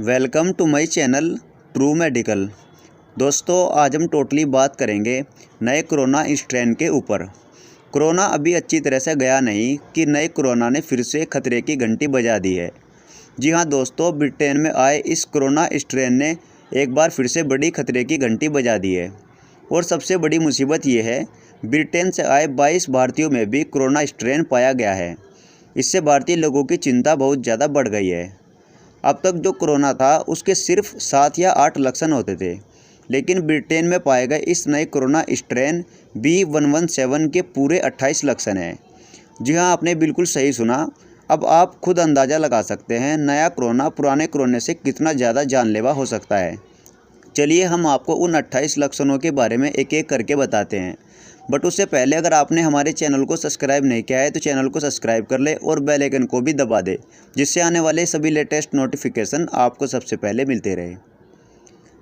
Welcome to my channel true medical. दोस्तों, आज हम टोटली बात करेंगे नए कोरोना स्ट्रेन के ऊपर। कोरोना अभी अच्छी तरह से गया नहीं कि नए कोरोना ने फिर से खतरे की घंटी बजा दी है। जी हाँ दोस्तों, ब्रिटेन में आए इस कोरोना स्ट्रेन ने एक बार फिर से बड़ी खतरे की घंटी बजा दी है। और सबसे बड़ी मुसीबत ये है, ब्रिटेन से आए 22 भारतीयों में भी कोरोना स्ट्रेन पाया गया है। इससे भारतीय लोगों की चिंता बहुत ज़्यादा बढ़ गई है। अब तक जो कोरोना था उसके सिर्फ 7 या 8 लक्षण होते थे, लेकिन ब्रिटेन में पाए गए इस नए कोरोना स्ट्रेन B117 के पूरे 28 लक्षण हैं। जी हाँ, आपने बिल्कुल सही सुना। अब आप खुद अंदाज़ा लगा सकते हैं नया कोरोना पुराने कोरोना से कितना ज़्यादा जानलेवा हो सकता है। चलिए हम आपको उन 28 लक्षणों के बारे में एक एक करके बताते हैं। बट उससे पहले अगर आपने हमारे चैनल को सब्सक्राइब नहीं किया है तो चैनल को सब्सक्राइब कर ले और बेल आइकन को भी दबा दे, जिससे आने वाले सभी लेटेस्ट नोटिफिकेशन आपको सबसे पहले मिलते रहे।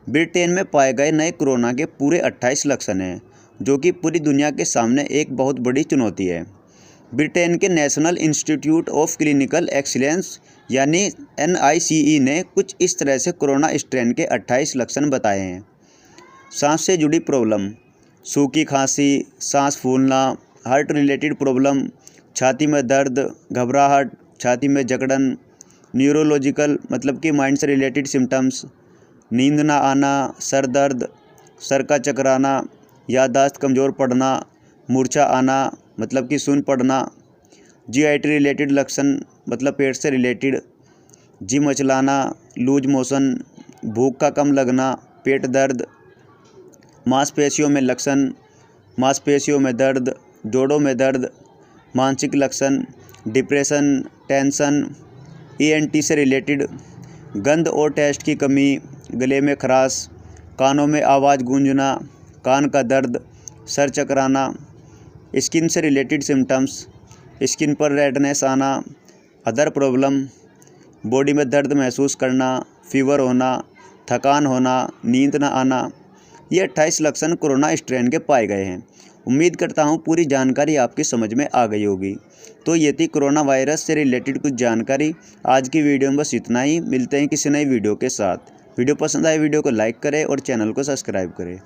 ब्रिटेन में पाए गए नए कोरोना के पूरे 28 लक्षण हैं, जो कि पूरी दुनिया के सामने एक बहुत बड़ी चुनौती है। ब्रिटेन के national institute of clinical excellence यानी NICE ने कुछ इस तरह से कोरोना स्ट्रेन के 28 लक्षण बताए हैं। सांस से जुड़ी प्रॉब्लम, सूखी खांसी, सांस फूलना, हार्ट रिलेटेड प्रॉब्लम, छाती में दर्द, घबराहट, छाती में जकड़न, न्यूरोलॉजिकल मतलब कि माइंड से रिलेटेड सिम्टम्स, नींद ना आना, सर दर्द, सर का चकराना, याददाश्त कमज़ोर पड़ना, मूर्छा आना मतलब कि सुन पड़ना, GIT रिलेटेड लक्षण मतलब पेट से रिलेटेड, जी मचलाना, लूज मोशन, भूख का कम लगना, पेट दर्द, मांसपेशियों में लक्षण, मांसपेशियों में दर्द, जोड़ों में दर्द, मानसिक लक्षण, डिप्रेशन, टेंशन, ENT से रिलेटेड, गंध और टेस्ट की कमी, गले में खराश, कानों में आवाज़ गूंजना, कान का दर्द, सर चकराना, स्किन से रिलेटेड सिम्टम्स, स्किन पर रेडनेस आना, अदर प्रॉब्लम, बॉडी में दर्द महसूस करना, फीवर होना, थकान होना, नींद न आना। ये 28 लक्षण कोरोना स्ट्रेन के पाए गए हैं। उम्मीद करता हूँ पूरी जानकारी आपकी समझ में आ गई होगी। तो ये थी कोरोना वायरस से रिलेटेड कुछ जानकारी। आज की वीडियो में बस इतना ही। मिलते हैं किसी नई वीडियो के साथ। वीडियो पसंद आए वीडियो को लाइक करें और चैनल को सब्सक्राइब करें।